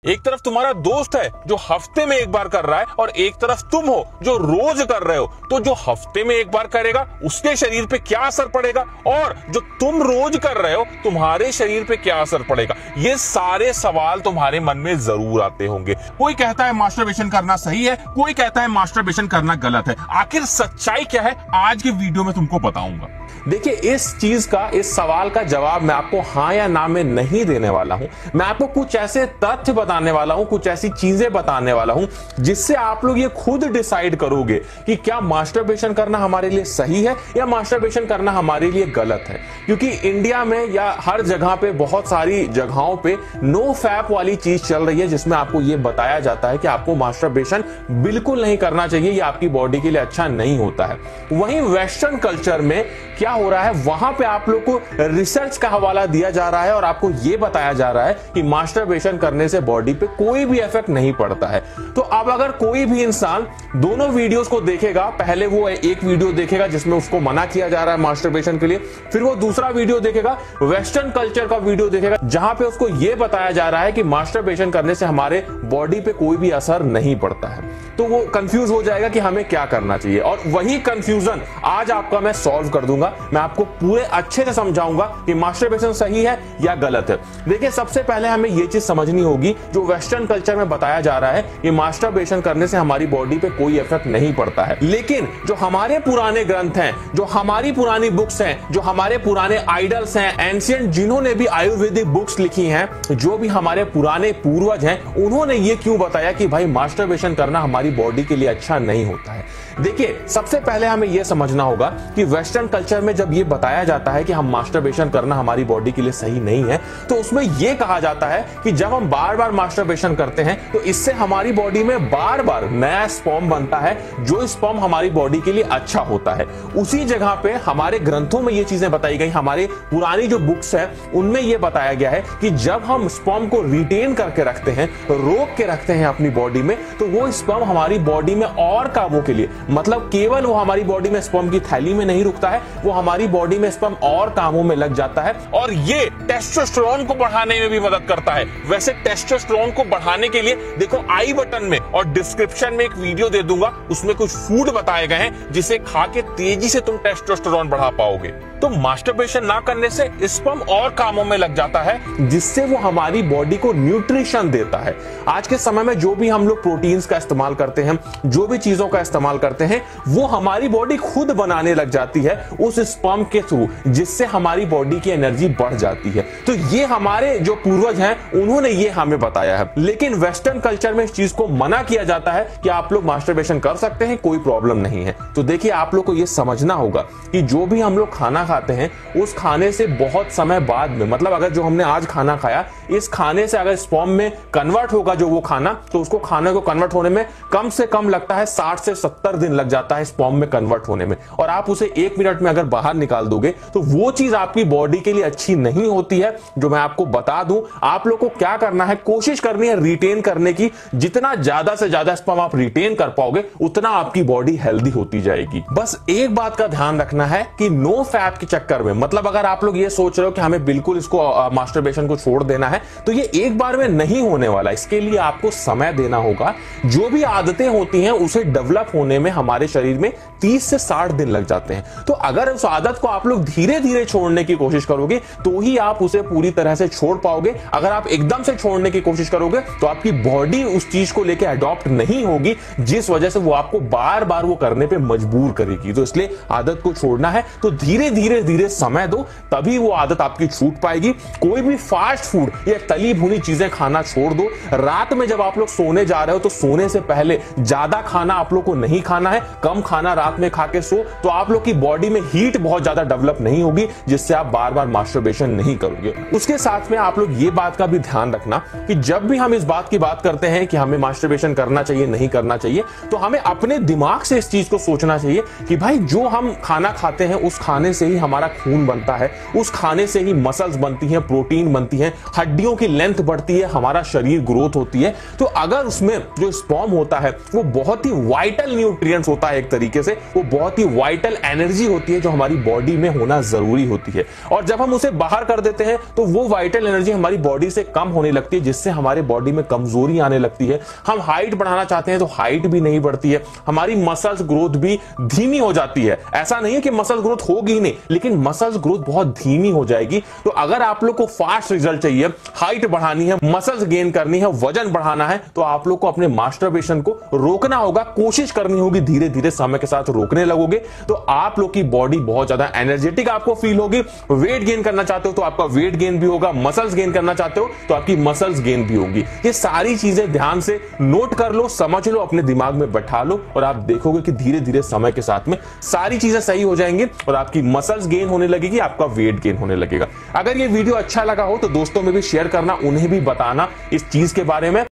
एक तरफ तुम्हारा दोस्त है जो हफ्ते में एक बार कर रहा है और एक तरफ तुम हो जो रोज कर रहे हो। तो जो हफ्ते में एक बार करेगा उसके शरीर पे क्या असर पड़ेगा और जो तुम रोज कर रहे हो तुम्हारे शरीर पे क्या असर पड़ेगा, ये सारे सवाल तुम्हारे मन में जरूर आते होंगे। कोई कहता है मास्टरबेशन करना सही है, कोई कहता है मास्टरबेशन करना गलत है। आखिर सच्चाई क्या है आज की वीडियो में तुमको बताऊंगा। देखिए, इस सवाल का जवाब मैं आपको हाँ या ना में नहीं देने वाला हूं। मैं आपको कुछ ऐसे तथ्य बताने वाला हूं, कुछ ऐसी चीजें बताने वाला हूं जिससे आप लोग ये खुद डिसाइड करोगे कि क्या मास्टरबेशन करना हमारे लिए सही है या मास्टरबेशन करना हमारे लिए गलत है। क्योंकि इंडिया में या हर जगह पे, बहुत सारी जगहों पे नो फैप वाली चीज चल रही है जिसमें आपको ये बताया जाता है कि आपको मास्टरबेशन बिल्कुल नहीं करना चाहिए, ये आपकी बॉडी के लिए अच्छा नहीं होता है। वहीं वेस्टर्न कल्चर में क्या हो रहा है, वहां पे आप लोग को रिसर्च का हवाला दिया जा रहा है और आपको यह बताया जा रहा है कि मास्टरबेशन करने से बॉडी पे कोई भी इफेक्ट नहीं पड़ता है। तो अब अगर कोई भी इंसान दोनों वीडियोस को देखेगा, पहले वो एक वीडियो देखेगा जिसमें उसको मना किया जा रहा है मास्टरबेशन के लिए, फिर वो दूसरा वीडियो देखेगा, वेस्टर्न कल्चर का वीडियो देखेगा जहां पे उसको यह बताया जा रहा है कि मास्टरबेशन करने से हमारे बॉडी पे कोई भी असर नहीं पड़ता है, तो वो कंफ्यूज हो जाएगा कि हमें क्या करना चाहिए। और वही कंफ्यूजन आज आपका मैं सॉल्व कर दूंगा। मैं आपको पूरे अच्छे से समझाऊंगा कि मास्टरबेशन सही है या गलत है। देखिए, सबसे पहले हमें यह चीज समझनी होगी, जो वेस्टर्न कल्चर में बताया जा रहा है कि मास्टरबेशन करने से हमारी बॉडी पे कोई इफेक्ट नहीं पड़ता है, लेकिन जो हमारे पुराने ग्रंथ हैं, जो हमारी पुरानी बुक्स हैं, जो हमारे पुराने आइडल्स हैं, एंशिएंट जिन्होंने भी आयुर्वेदिक बुक्स लिखी हैं, जो भी हमारे पुराने पूर्वज हैं, उन्होंने ये क्यों बताया कि भाई मास्टरबेशन करना हमारी बॉडी के लिए अच्छा नहीं होता है। देखिए, सबसे पहले हमें यह समझना होगा कि वेस्टर्न कल्चर में जब यह बताया जाता है कि हम मास्टरबेशन करना हमारी बॉडी के लिए सही नहीं है, तो उसमें यह कहा जाता है कि जब हम बार बार मास्टरबेशन करते हैं तो इससे हमारी बॉडी में बार बार नया स्पर्म बनता है, जो स्पर्म हमारी बॉडी के लिए अच्छा होता है। उसी जगह पे हमारे ग्रंथों में ये चीजें बताई गई, हमारे पुरानी जो बुक्स है उनमें यह बताया गया है कि जब हम स्पर्म को रिटेन करके रखते हैं, रोक के रखते हैं अपनी बॉडी में, तो वो स्पर्म हमारी बॉडी में और कामों के लिए, मतलब केवल वो हमारी बॉडी में स्पर्म की थैली में नहीं रुकता है, वो हमारी बॉडी में स्पर्म और कामों में लग जाता है और ये टेस्टोस्टेरोन को बढ़ाने में भी मदद करता है। वैसे टेस्टोस्टेरोन को बढ़ाने के लिए देखो, आई बटन में और डिस्क्रिप्शन में एक वीडियो दे दूंगा, उसमें कुछ फूड बताए गए हैं जिसे खा के तेजी से तुम टेस्टोस्टेरोन बढ़ा पाओगे। तो मास्टरबेशन ना करने से स्पर्म और कामों में लग जाता है, जिससे वो हमारी बॉडी को न्यूट्रिशन देता है। आज के समय में जो भी हम लोग प्रोटीन्स का इस्तेमाल करते हैं, जो भी चीजों का इस्तेमाल करते हैं, वो हमारी बॉडी खुद बनाने लग जाती है उस स्पर्म के थ्रू, जिससे हमारी बॉडी की एनर्जी बढ़ जाती है। तो ये हमारे जो पूर्वज हैं उन्होंने ये हमें बताया है। लेकिन वेस्टर्न कल्चर में इस चीज को मना किया जाता है कि आप लोग मास्टरबेशन कर सकते हैं, कोई प्रॉब्लम नहीं है। तो देखिए, आप लोग को यह समझना होगा कि जो भी हम लोग खाना खाते हैं, उस खाने से बहुत समय बाद में, मतलब अगर जो हमने आज खाना खाया, इस खाने से अगर स्पर्म में कन्वर्ट होगा जो वो खाना, तो उसको खाने को कन्वर्ट होने में कम से कम लगता है 60 से 70 दिन लग जाता है स्पर्म में कन्वर्ट होने में। और आप उसे 1 मिनट में अगर बाहर निकाल दोगे तो वो चीज आपकी बॉडी के लिए अच्छी नहीं होती है। जो मैं आपको बता दूं, आप लोग को क्या करना है, कोशिश करनी है रिटेन करने की। जितना ज्यादा से ज्यादा स्पर्म आप रिटेन कर पाओगे, उतना आपकी बॉडी हेल्दी होती जाएगी। बस एक बात का ध्यान रखना है कि नो फैप के चक्कर में, मतलब अगर आप लोग ये सोच रहे हो कि हमें बिल्कुल इसको मास्टरबेशन को छोड़ देना है, तो ये एक बार में नहीं होने वाला। इसके लिए आपको समय देना होगा। जो भी आदतें होती हैं उसे डेवलप होने में हमारे शरीर में 30 से 60 दिन लग जाते हैं। तो अगर उस आदत को आप लोग धीरे धीरे छोड़ने की कोशिश करोगे तो ही आप उसे पूरी तरह से छोड़ पाओगे। अगर आप एकदम से छोड़ने की कोशिश करोगे तो आपकी बॉडी उस चीज को लेकर अडॉप्ट नहीं होगी, जिस वजह से वो आपको बार बार वो करने पे मजबूर करेगी। तो इसलिए आदत को छोड़ना है तो धीरे धीरे समय दो, तभी वो आदत आपकी छूट पाएगी। कोई भी फास्ट फूड या तली भुनी चीजें खाना छोड़ दो। रात में जब आप लोग सोने जा रहे हो तो सोने से पहले ज्यादा खाना आप लोग को नहीं खाना है, कम खाना रात में खा के सो, तो आप लोग की बॉडी में हीट बहुत ज्यादा डेवलप नहीं होगी, जिससे आप बार बार मास्टरबेशन नहीं करोगे। उसके साथ में आप लोग ये बात का भी ध्यान रखना कि जब भी हम इस बात की बात करते हैं कि हमें मास्टरबेशन करना चाहिए नहीं करना चाहिए, तो हमें अपने दिमाग से इस चीज को सोचना चाहिए कि भाई जो हम खाना खाते हैं उस खाने से ही हमारा खून बनता है, उस खाने से ही मसल्स बनती हैं, प्रोटीन बनती है, हड्डियों की लेंथ बढ़ती है, हमारा शरीर ग्रोथ होती है। तो अगर उसमें जो स्पर्म होता है वो बहुत ही वाइटल न्यूट्रिएंट्स होता है, एक तरीके से वो बहुत ही वाइटल एनर्जी होती है जो हमारी बॉडी में होना जरूरी होती है, और जब हम उसे बाहर कर देते हैं तो वो वाइटल एनर्जी हमारी बॉडी से कम होने लगती है, जिससे हमारे बॉडी में कमजोरी आने लगती है। हम हाइट बढ़ाना चाहते हैं तो हाइट भी नहीं बढ़ती है, हमारी मसल्स ग्रोथ भी धीमी हो जाती है। ऐसा नहीं है कि मसल ग्रोथ होगी ही नहीं, लेकिन मसल्स ग्रोथ बहुत धीमी हो जाएगी। तो अगर आप लोग को फास्ट रिजल्ट चाहिए, हाइट बढ़ानी है, मसल्स गेन करनी है, वजन बढ़ाना है, तो आप लोग को अपने मास्टरबेशन को रोकना होगा, कोशिश करनी होगी। धीरे धीरे समय के साथ रोकने लगोगे तो आप लोग की बॉडी बहुत ज्यादा एनर्जेटिक आपको फील होगी। वेट गेन करना चाहते हो तो आपका वेट गेन भी होगा, मसल्स गेन करना चाहते हो तो आपकी मसल्स गेन भी होगी। ये सारी चीजें ध्यान से नोट कर लो, समझ लो, अपने दिमाग में बैठा लो, और आप देखोगे कि धीरे धीरे समय के साथ में सारी चीजें सही हो जाएंगी और आपकी मसल्स गेन होने लगेगी, आपका वेट गेन होने लगेगा। अगर ये वीडियो अच्छा लगा हो तो दोस्तों में भी शेयर करना, उन्हें भी बताना इस चीज के बारे में।